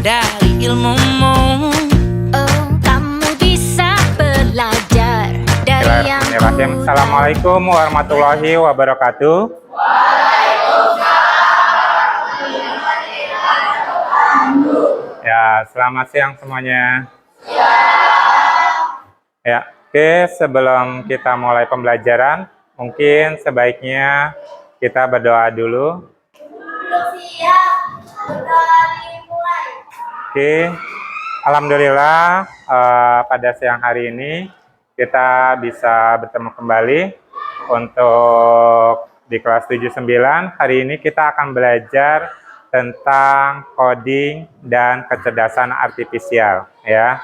dari ilmumu. Oh, kamu bisa belajar dari yang ku. Assalamualaikum warahmatullahi wabarakatuh. Ya, selamat siang semuanya. Ya, oke, sebelum kita mulai pembelajaran, mungkin sebaiknya kita berdoa dulu. Oke, alhamdulillah pada siang hari ini kita bisa bertemu kembali untuk di kelas 79. Hari ini kita akan belajar tentang coding dan kecerdasan artifisial, ya.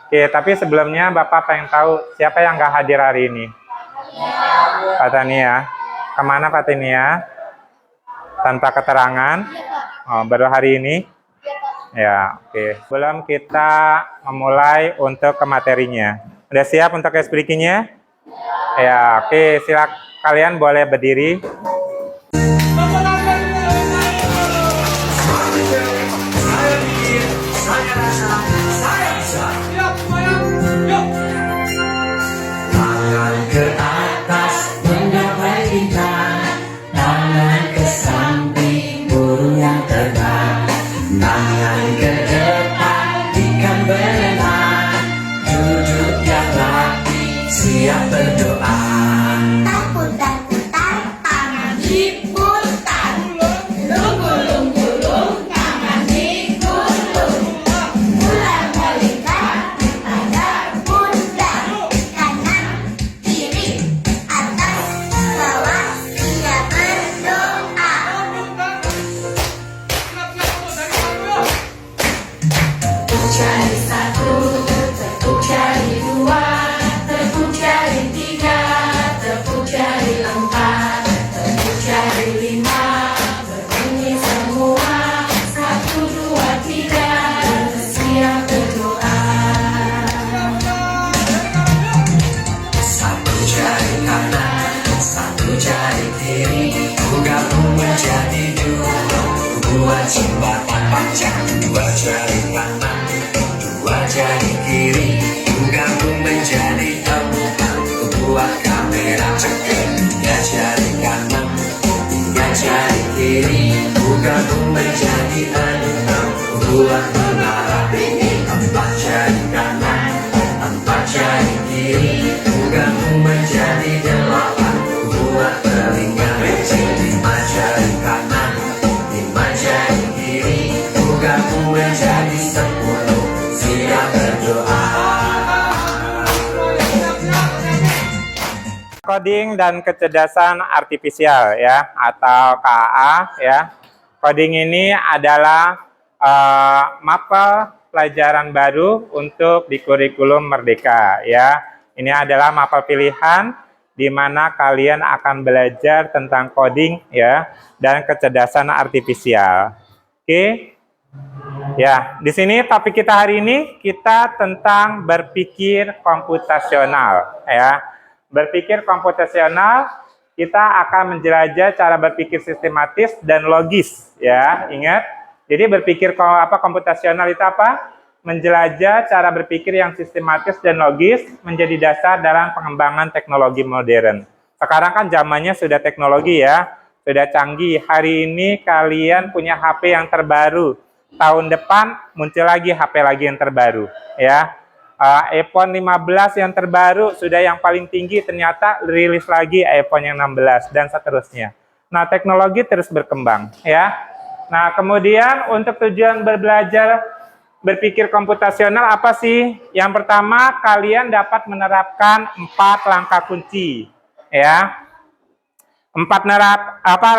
Oke, tapi sebelumnya Bapak pengen tahu siapa yang nggak hadir hari ini? Pak Tania. Kemana Pak Tania? Tanpa keterangan? Oh, baru hari ini? Ya, oke. Sebelum kita memulai untuk ke materinya. Udah siap untuk speakingnya? Ya, oke. Silakan kalian boleh berdiri. Tangan ke atas menggapai bintang, tangan ke samping burung yang terbang, tangan ke depan ikan berenang, duduk yang rapi siap berdoa. Putar-putar tangan diputar, lunggu-lunggu-lung tangan digulung, bulan melingkar pada pundak, kanan kiri atas bawah ia berdoa. Tepuk jari satu, tepuk jari dua, tepuk jari tiga, tepuk jari empat, tepuk jari lima, berbunyi semua, satu dua tiga, siap berdoa. Satu jari kanan, satu jari kiri, ku gabung menjadi dua, dua jembatan panjang, dua jari kanan, dua jari kiri, ku gabung menjadi empat, ku buat kamera ceker, tiga jari kanan, tiga jari kiri, ku gabung menjadi enam, ku buat menara tinggi, empat jari kanan, empat jari kiri, ku gabung menjadi delapan, ku buat telinga kecil, lima jari kanan, lima jari kiri, ku gabung menjadi 10, siap berdoa. Coding dan kecerdasan artifisial, ya, atau KAA, ya. Coding ini adalah mapel pelajaran baru untuk di kurikulum Merdeka, ya. Ini adalah mapel pilihan di mana kalian akan belajar tentang coding, ya, dan kecerdasan artifisial. Oke. Ya, di sini topik kita hari ini kita tentang berpikir komputasional, ya. Berpikir komputasional, kita akan menjelajah cara berpikir sistematis dan logis, ya. Ingat, jadi berpikir komputasional itu apa? Menjelajah cara berpikir yang sistematis dan logis menjadi dasar dalam pengembangan teknologi modern. Sekarang kan zamannya sudah teknologi, ya, sudah canggih. Hari ini kalian punya HP yang terbaru. Tahun depan muncul lagi HP lagi yang terbaru, ya. iPhone 15 yang terbaru sudah yang paling tinggi, ternyata rilis lagi iPhone yang 16 dan seterusnya. Nah, teknologi terus berkembang, ya. Nah, kemudian untuk tujuan berbelajar berpikir komputasional apa sih? Yang pertama, kalian dapat menerapkan 4 langkah kunci, ya. 4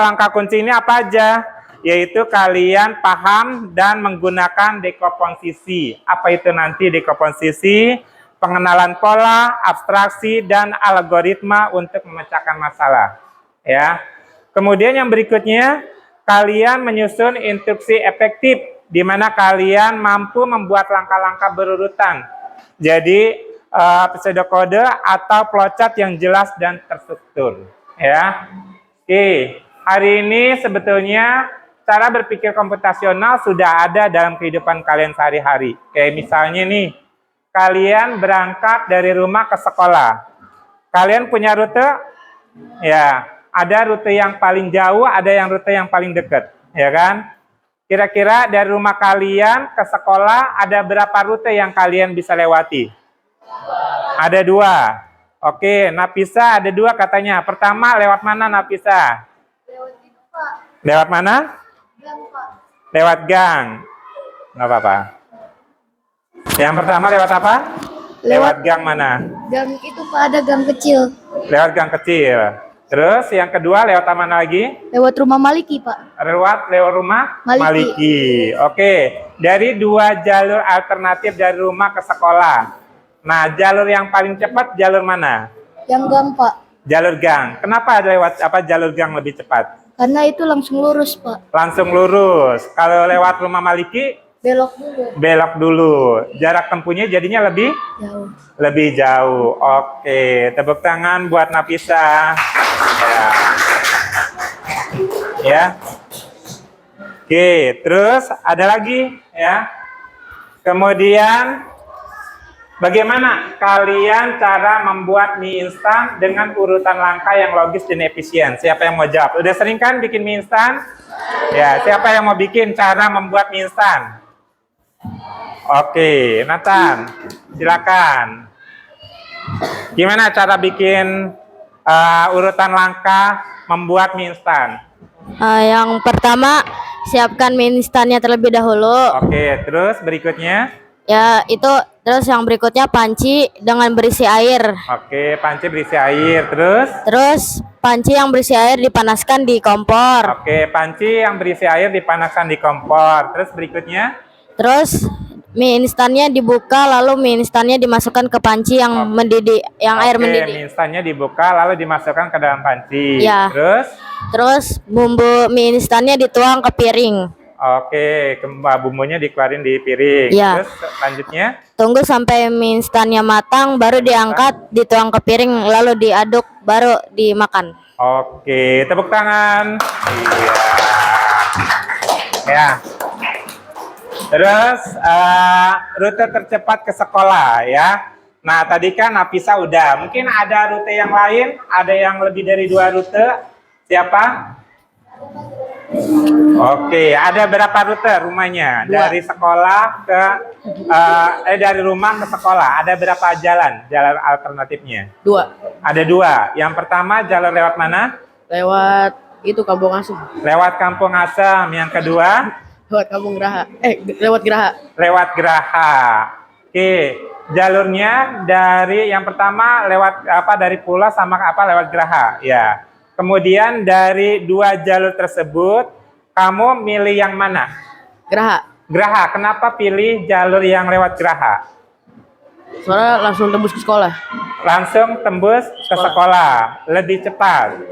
langkah kunci ini apa aja? Yaitu kalian paham dan menggunakan dekomposisi. Apa itu nanti dekomposisi? Pengenalan pola, abstraksi, dan algoritma untuk memecahkan masalah, ya. Kemudian yang berikutnya, kalian menyusun instruksi efektif, di mana kalian mampu membuat langkah-langkah berurutan. Jadi pseudokode atau flowchart yang jelas dan terstruktur, ya. Oke, hari ini sebetulnya cara berpikir komputasional sudah ada dalam kehidupan kalian sehari-hari. Kayak misalnya nih, kalian berangkat dari rumah ke sekolah. Kalian punya rute? Ya, ada rute yang paling jauh, ada yang rute yang paling dekat, ya kan? Kira-kira dari rumah kalian ke sekolah ada berapa rute yang kalian bisa lewati? Ada 2. Oke, Nafisa ada 2 katanya. Pertama lewat mana Nafisa? Lewat mana? Lewat gang. Nggak apa-apa. Yang pertama lewat apa? Lewat gang mana? Gang itu Pak, ada gang kecil. Lewat gang kecil. Terus yang kedua lewat mana lagi? Lewat rumah Maliki Pak. Lewat rumah Maliki. Maliki. Oke, dari 2 jalur alternatif dari rumah ke sekolah. Nah, jalur yang paling cepat jalur mana? Yang gang Pak. Jalur gang. Kenapa lewat jalur gang lebih cepat? Karena itu langsung lurus Pak. Langsung lurus. Kalau lewat rumah Maliki, Belok dulu. belok dulu. Jarak tempuhnya jadinya lebih Jauh. lebih jauh. Oke, tepuk tangan buat Nafisa. Ya. Oke, terus ada lagi ya. Kemudian bagaimana kalian cara membuat mie instan dengan urutan langkah yang logis dan efisien? Siapa yang mau jawab? Udah sering kan bikin mie instan? Ya, siapa yang mau bikin cara membuat mie instan? Oke, Nathan, silakan. Gimana cara bikin urutan langkah membuat mie instan? Yang pertama, siapkan mie instannya terlebih dahulu. Oke, terus berikutnya? Ya, itu terus yang berikutnya panci dengan berisi air. Oke, panci berisi air. Terus panci yang berisi air dipanaskan di kompor. Oke, panci yang berisi air dipanaskan di kompor. Terus berikutnya? Terus mie instannya dibuka, lalu mie instannya dimasukkan ke panci yang mendidih, yang air Oke, mendidih. mie instannya dibuka lalu dimasukkan ke dalam panci. Ya. Terus bumbu mie instannya dituang ke piring. Oke, bumbunya dikeluarin di piring. Ya. Terus selanjutnya? Tunggu sampai mie instannya matang, baru diangkat, dituang ke piring, lalu diaduk, baru dimakan. Oke, tepuk tangan. Iya. Ya. Terus rute tercepat ke sekolah ya. Nah, tadi kan Nafisa udah. Mungkin ada rute yang lain, ada yang lebih dari 2 rute. Siapa? Oke, ada berapa rute rumahnya? 2. Dari sekolah ke dari rumah ke sekolah. Ada berapa jalan alternatifnya? 2. Ada 2. Yang pertama jalur lewat mana? Lewat itu Kampung Asem. Lewat Kampung Asem. Yang kedua? Lewat Kampung Geraha. Lewat Geraha. Lewat Geraha. Oke, jalurnya dari yang pertama lewat dari Pulau sama lewat Geraha. Ya. Kemudian dari 2 jalur tersebut, kamu milih yang mana? Geraha. Geraha. Kenapa pilih jalur yang lewat Geraha? Soalnya langsung tembus ke sekolah. Langsung tembus ke sekolah. Lebih cepat.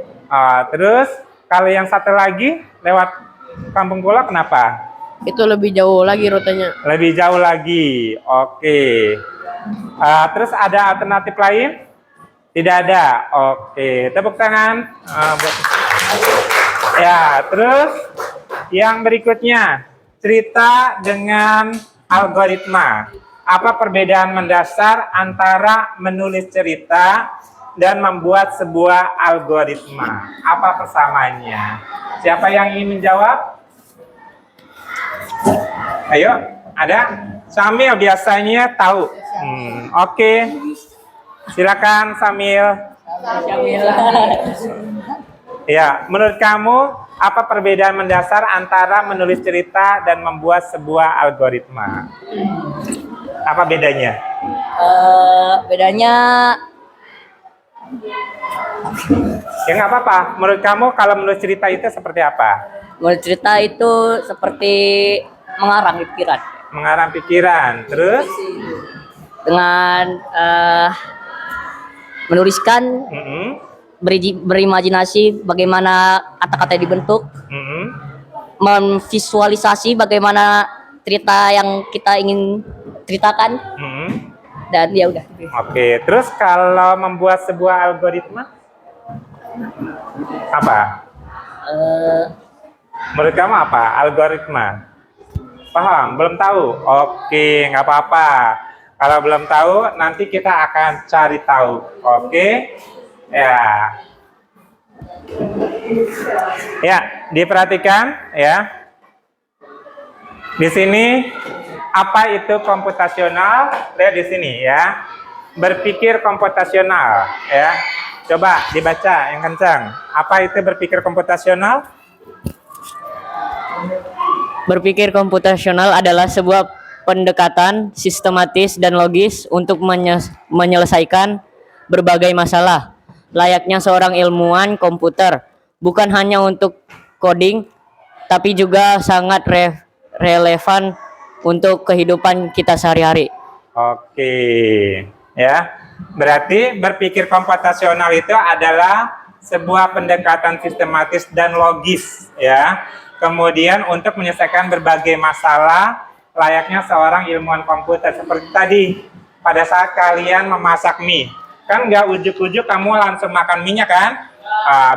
Terus kalau yang satu lagi lewat Kampung Pulau, kenapa? Itu lebih jauh lagi rutenya. Lebih jauh lagi. Oke. Terus ada alternatif lain? Tidak ada. Oke, tepuk tangan. Ya, terus yang berikutnya, cerita dengan algoritma. Apa perbedaan mendasar antara menulis cerita dan membuat sebuah algoritma? Apa persamaannya? Siapa yang ingin menjawab? Ayo, ada? Samil biasanya tahu. Oke. Silakan Samil. Ya, menurut kamu apa perbedaan mendasar antara menulis cerita dan membuat sebuah algoritma? Apa bedanya? Bedanya Ya nggak apa-apa. Menurut kamu kalau menulis cerita itu seperti apa? menurut cerita itu seperti mengarang pikiran Mengarang pikiran. Terus? dengan menuliskan, berimajinasi bagaimana kata-kata dibentuk, memvisualisasi bagaimana cerita yang kita ingin ceritakan, dan ya udah. Oke, terus kalau membuat sebuah algoritma apa? Menurut kamu apa? Algoritma. Paham? Belum tahu? Oke, nggak apa-apa. Kalau belum tahu, nanti kita akan cari tahu. Oke? Ya. Ya, diperhatikan ya. Di sini apa itu komputasional? Lihat di sini ya. Berpikir komputasional ya. Coba dibaca yang kencang. Apa itu berpikir komputasional? Berpikir komputasional adalah sebuah pendekatan sistematis dan logis untuk menyelesaikan berbagai masalah, layaknya seorang ilmuwan komputer, bukan hanya untuk coding, tapi juga sangat relevan untuk kehidupan kita sehari-hari. Oke, ya. Berarti berpikir komputasional itu adalah sebuah pendekatan sistematis dan logis, ya. Kemudian untuk menyelesaikan berbagai masalah layaknya seorang ilmuwan komputer. Seperti tadi, pada saat kalian memasak mie, kan nggak ujuk-ujuk kamu langsung makan mie-nya kan?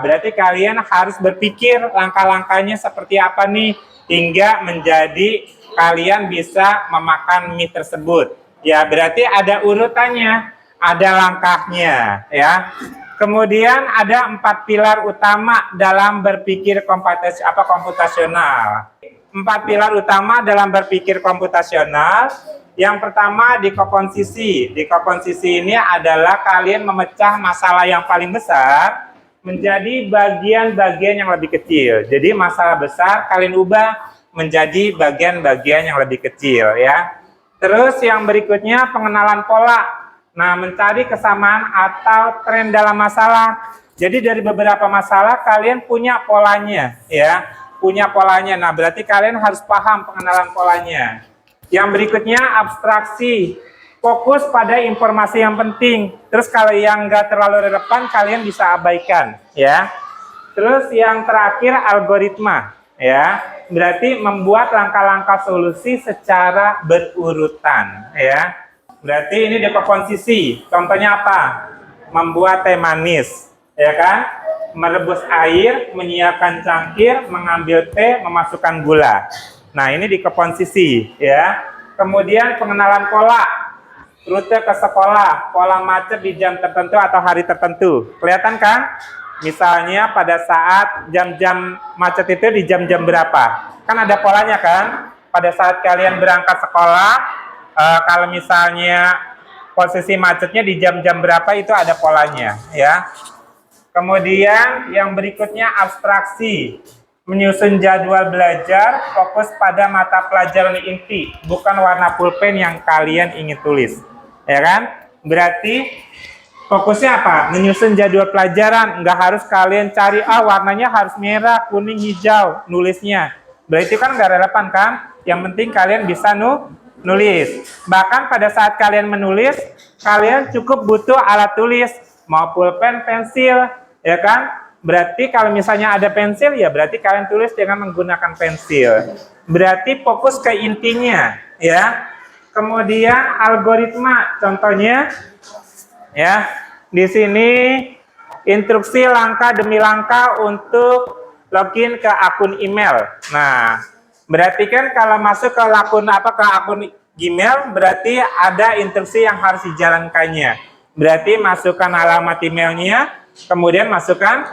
Berarti kalian harus berpikir langkah-langkahnya seperti apa nih, hingga menjadi kalian bisa memakan mie tersebut. Ya, berarti ada urutannya, ada langkahnya, ya. Kemudian ada 4 pilar utama dalam berpikir komputasional. 4 pilar utama dalam berpikir komputasional. Yang pertama, dekomposisi. Dekomposisi ini adalah kalian memecah masalah yang paling besar menjadi bagian-bagian yang lebih kecil. Jadi masalah besar kalian ubah menjadi bagian-bagian yang lebih kecil, ya. Terus yang berikutnya, pengenalan pola. Nah, mencari kesamaan atau tren dalam masalah. Jadi dari beberapa masalah kalian punya polanya, ya. Punya polanya. Nah, berarti kalian harus paham pengenalan polanya. Yang berikutnya, abstraksi. Fokus pada informasi yang penting. Terus kalau yang nggak terlalu relevan, kalian bisa abaikan, ya. Terus yang terakhir, algoritma, ya. Berarti membuat langkah-langkah solusi secara berurutan, ya. Berarti ini dekomposisi. Contohnya apa? Membuat teh manis, ya kan? Merebus air, menyiapkan cangkir, mengambil teh, memasukkan gula. Nah, ini dekomposisi, ya. Kemudian pengenalan pola. Rute ke sekolah, pola macet di jam tertentu atau hari tertentu. Kelihatan kan? Misalnya pada saat jam-jam macet itu di jam-jam berapa? Kan ada polanya kan? Pada saat kalian berangkat sekolah, kalau misalnya posisi macetnya di jam-jam berapa itu ada polanya, ya. Kemudian yang berikutnya abstraksi, menyusun jadwal belajar, fokus pada mata pelajaran inti, bukan warna pulpen yang kalian ingin tulis, ya kan? Berarti fokusnya apa? Menyusun jadwal pelajaran, nggak harus kalian cari warnanya harus merah, kuning, hijau nulisnya. Berarti kan nggak relevan kan? Yang penting kalian bisa nulis. Bahkan pada saat kalian menulis, kalian cukup butuh alat tulis, mau pulpen, pensil, ya kan? Berarti kalau misalnya ada pensil, ya berarti kalian tulis dengan menggunakan pensil. Berarti fokus ke intinya, ya. Kemudian algoritma, contohnya, ya, di sini instruksi langkah demi langkah untuk login ke akun email. Nah, berarti kan kalau masuk ke akun Gmail, berarti ada instruksi yang harus dijalankannya. Berarti masukkan alamat emailnya, kemudian masukkan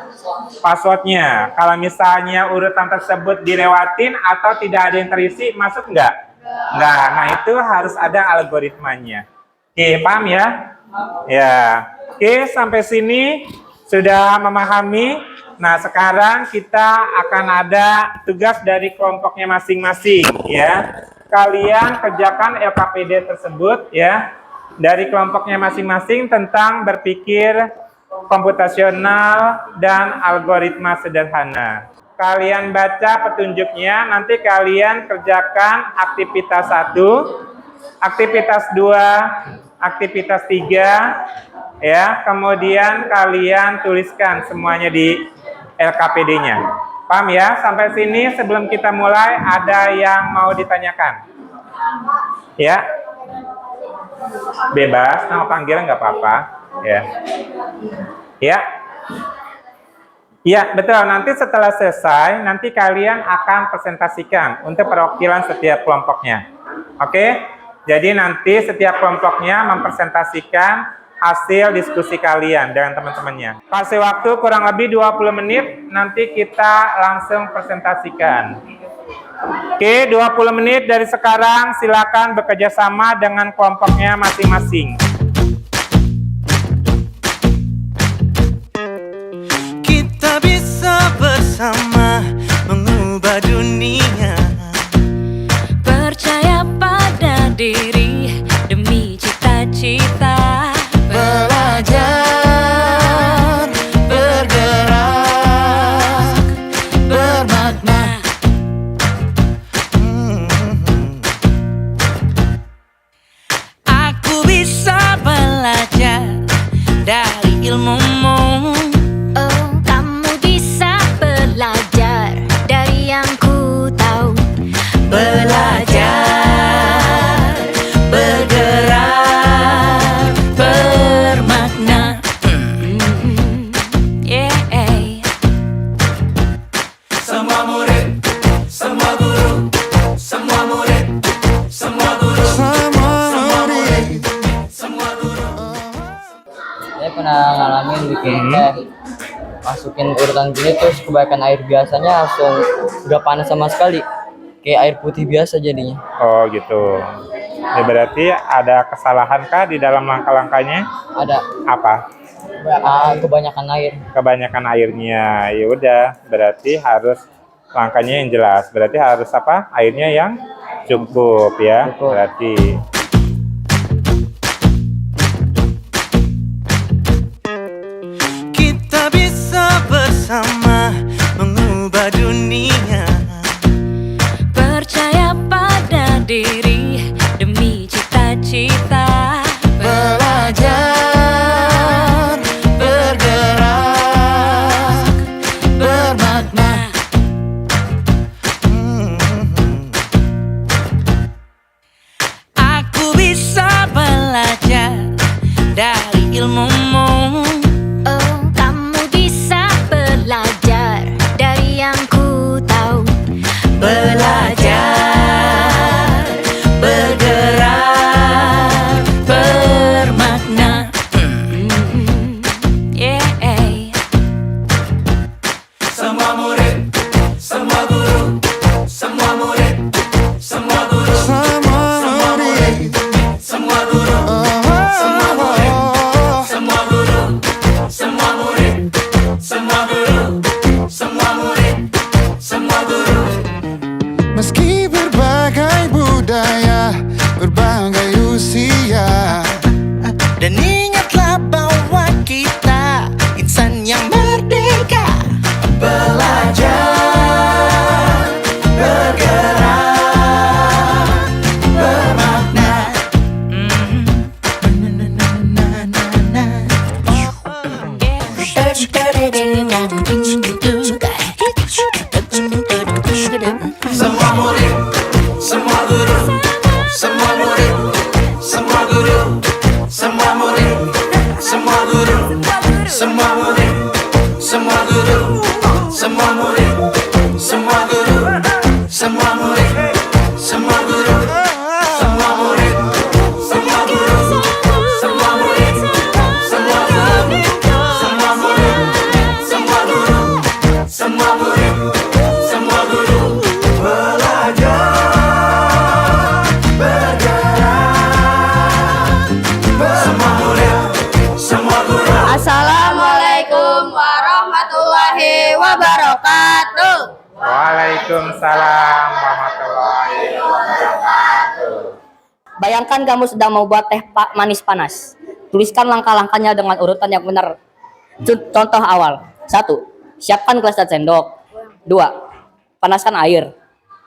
passwordnya. Kalau misalnya urutan tersebut dilewatin atau tidak ada yang terisi, masuk nggak? Nggak. Nah, itu harus ada algoritmanya. Oke, paham ya? Ya. Oke, sampai sini sudah memahami. Nah, sekarang kita akan ada tugas dari kelompoknya masing-masing, ya. Kalian kerjakan LKPD tersebut, ya, dari kelompoknya masing-masing tentang berpikir komputasional dan algoritma sederhana. Kalian baca petunjuknya, nanti kalian kerjakan aktivitas 1, aktivitas 2, aktivitas 3, ya. Kemudian kalian tuliskan semuanya di LKPD-nya. Paham ya? Sampai sini sebelum kita mulai ada yang mau ditanyakan? Ya? Bebas, nama panggilan nggak apa-apa. Ya. Ya. Iya, betul. Nanti setelah selesai, nanti kalian akan presentasikan untuk perwakilan setiap kelompoknya. Oke? Jadi nanti setiap kelompoknya mempresentasikan hasil diskusi kalian dengan teman-temannya. Kasih waktu kurang lebih 20 menit, nanti kita langsung presentasikan. Oke, 20 menit dari sekarang, silakan bekerja sama dengan kelompoknya masing-masing. Kita bisa bersama mengubah dunia. Percaya pada diri demi cita-cita. Belajar, bergerak, bermakna. Aku bisa belajar dari ilmumu. Oh, kamu bisa belajar dari yang ku tahu. Belajar, bergerak, bermakna. Yeah. Semua murid, semua guru, semua murid, semua guru, semua murid, semua guru. Saya pernah ngalamin bikin teh, masukin urutan gini terus kebanyakan air biasanya langsung udah panas sama sekali, kayak air putih biasa jadinya. Oh gitu. Ya, berarti ada kesalahan kah di dalam langkah-langkahnya? Ada Apa? kebanyakan air. Kebanyakan airnya. Ya udah, berarti harus langkahnya yang jelas. Berarti harus apa? Airnya yang cukup ya. Cukup. Berarti Kita bisa bersama mengubah dunia. Percaya pada diri demi cita-cita. Belajar, bergerak, bermakna. Aku bisa belajar dari ilmumu. Oh, kamu bisa belajar dari yang ku tahu. Belajar, bergerak, bermakna. Yeah. Semua murid, semua guru, semua murid, semua guru, semua murid, semua guru, semua murid, semua guru, semua murid, semua guru, semua murid, semua guru. Meski berbagai budaya, berbagai usia, dan ingatlah bahwa kita insan yang merdeka. Belajar, bergerak, bermakna. Semua murid, semua guru, semua murid, semua guru, semua murid, semua guru, semua murid, semua guru, semua murid, semua guru, semua murid, semua guru, semua murid, semua guru, semua murid, semua guru, semua murid, semua guru, semua murid, semua guru. Belajar, bergerak, semua murid, semua guru. Assalamualaikum warahmatullahi wabarakatuh. Waalaikumsalam warahmatullahi wabarakatuh. Bayangkan kamu sedang membuat teh manis panas. Tuliskan langkah-langkahnya dengan urutan yang benar. Contoh awal. 1. Siapkan gelas dan sendok. 2. Panaskan air.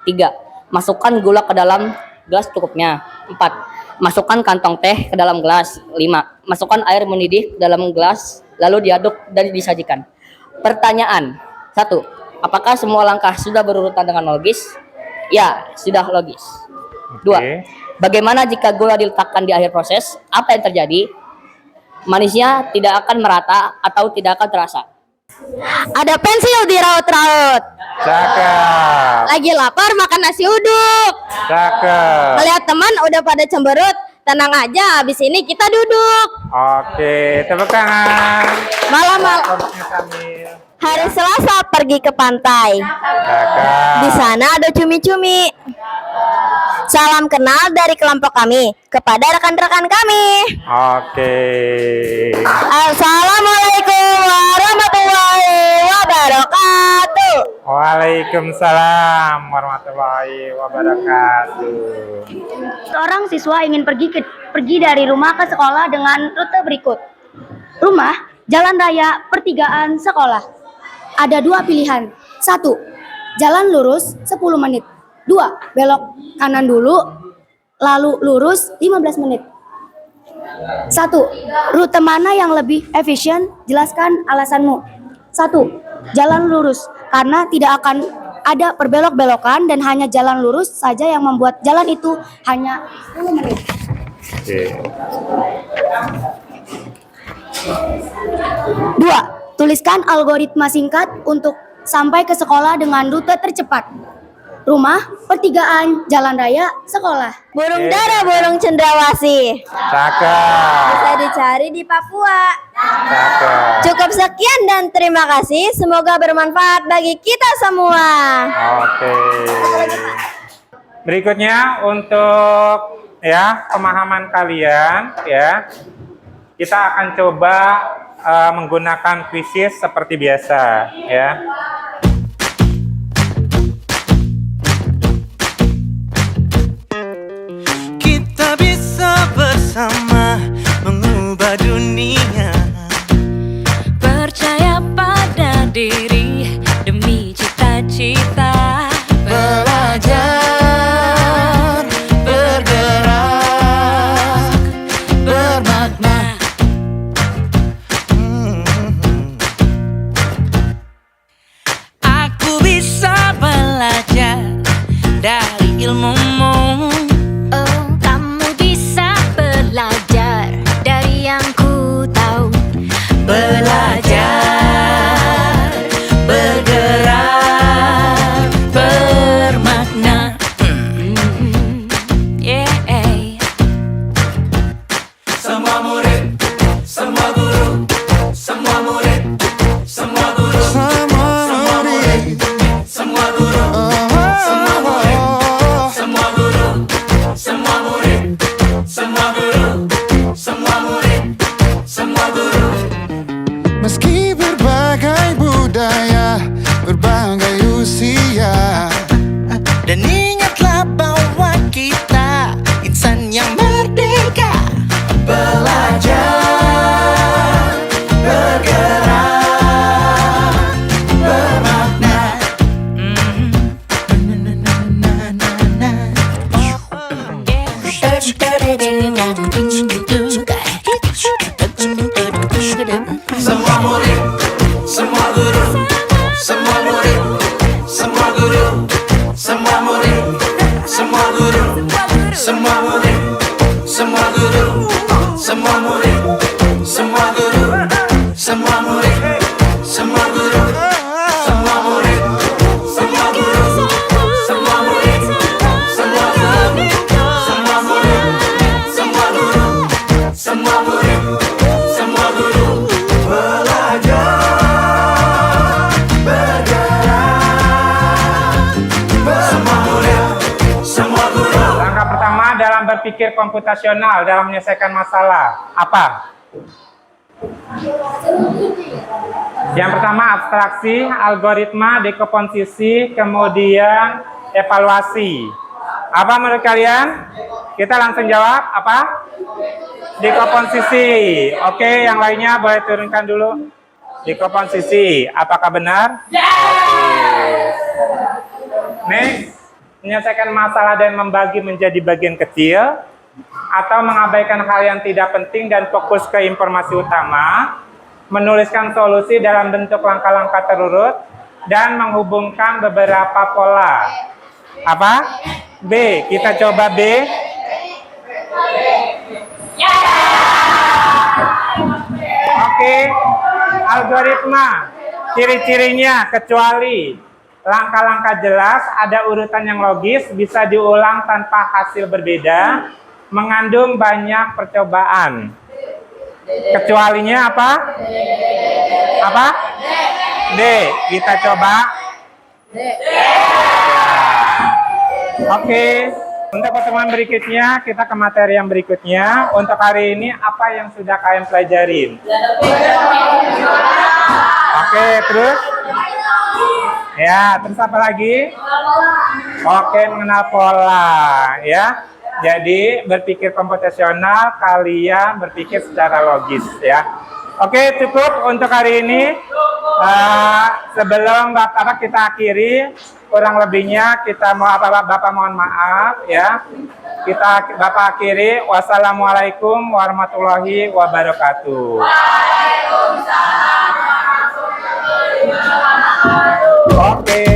3. Masukkan gula ke dalam gelas cukupnya. 4. Masukkan kantong teh ke dalam gelas. 5. Masukkan air mendidih ke dalam gelas, lalu diaduk dan disajikan. Pertanyaan. 1. Apakah semua langkah sudah berurutan dengan logis? Ya, sudah logis. 2. Oke. Bagaimana jika gula diletakkan di akhir proses? Apa yang terjadi? Manisnya tidak akan merata atau tidak akan terasa. Ada pensil di raut-raut. Cakep. Lagi lapar makan nasi uduk. Cakep. Melihat teman udah pada cemberut, tenang aja, habis ini kita duduk. Oke, tepuk tangan. Malam-malam Kelompoknya Samil. hari Selasa pergi ke pantai. Cakep. Di sana ada cumi-cumi. Salam kenal dari kelompok kami kepada rekan-rekan kami. Oke. Assalamualaikum warahmatullahi wabarakatuh. Waalaikumsalam warahmatullahi wabarakatuh. Seorang siswa ingin pergi dari rumah ke sekolah dengan rute berikut. Rumah, jalan raya, pertigaan, sekolah. Ada dua pilihan. 1. Jalan lurus 10 menit. 2. Belok kanan dulu, lalu lurus 15 menit. 1. Rute mana yang lebih efisien? Jelaskan alasanmu. 1. Jalan lurus, karena tidak akan ada perbelok-belokan dan hanya jalan lurus saja yang membuat jalan itu hanya 10 menit. Oke. 2. Tuliskan algoritma singkat untuk sampai ke sekolah dengan rute tercepat. Rumah, pertigaan, jalan raya, sekolah. Burung dara, burung cendrawasih. Cakep. Bisa dicari di Papua. Cakep. Cukup sekian dan terima kasih. Semoga bermanfaat bagi kita semua. Oke. Berikutnya untuk ya pemahaman kalian ya, kita akan coba menggunakan kuisis seperti biasa ya. Kita bisa bersama mengubah dunia. Percaya pada diri demi cita-cita. Belajar, bergerak, bermakna. Aku bisa belajar dari ilmumu. Oh, kamu bisa belajar dari yang ku tahu. Belajar, bergerak, bermakna. Yeah. Semua murid, semua guru, semua murid, semua guru, Semua murid, semua guru, semua murid, semua guru, semua murid, semua guru, semua murid, semua guru. meski berbagai budaya, berbagai usia. Dan ingatlah bahwa kita insan yang merdeka. Belajar, bergerak, bermakna. Semua murid, semua guru, semua murid, semua guru, semua murid, semua guru, semua murid, semua guru, semua murid, semua guru, semua murid, semua guru, semua murid, semua guru, semua murid, semua guru, semua murid, semua guru, semua murid, semua guru. Belajar, bergerak, semua murid, semua guru. Langkah pertama dalam berpikir komputasional dalam menyelesaikan masalah apa? Yang pertama abstraksi, algoritma, dekomposisi, kemudian evaluasi. Apa menurut kalian? Kita langsung jawab apa? Dekomposisi. Oke, yang lainnya boleh turunkan dulu. Dekomposisi. Apakah benar? Oke. Next, menyelesaikan masalah dan membagi menjadi bagian kecil atau mengabaikan hal yang tidak penting dan fokus ke informasi utama, menuliskan solusi dalam bentuk langkah-langkah terurut dan menghubungkan beberapa pola. Apa? B. Kita coba B. Oke, algoritma. Ciri-cirinya kecuali langkah-langkah jelas, ada urutan yang logis, bisa diulang tanpa hasil berbeda, mengandung banyak percobaan. Kecualinya apa? Apa? D. Kita coba. Oke. Untuk pertemuan berikutnya, kita ke materi yang berikutnya. Untuk hari ini, apa yang sudah kalian pelajarin? Oke, terus? Ya, terus apa lagi? Oke, mengenal pola, ya. Jadi, berpikir komputasional, kalian berpikir secara logis, ya. Oke, cukup untuk hari ini. Sebelum Bapak kita akhiri, kurang lebihnya kita mau Bapak mohon maaf ya. Bapak akhiri. Wassalamualaikum warahmatullahi wabarakatuh. Waalaikumsalam warahmatullahi wabarakatuh. Oke.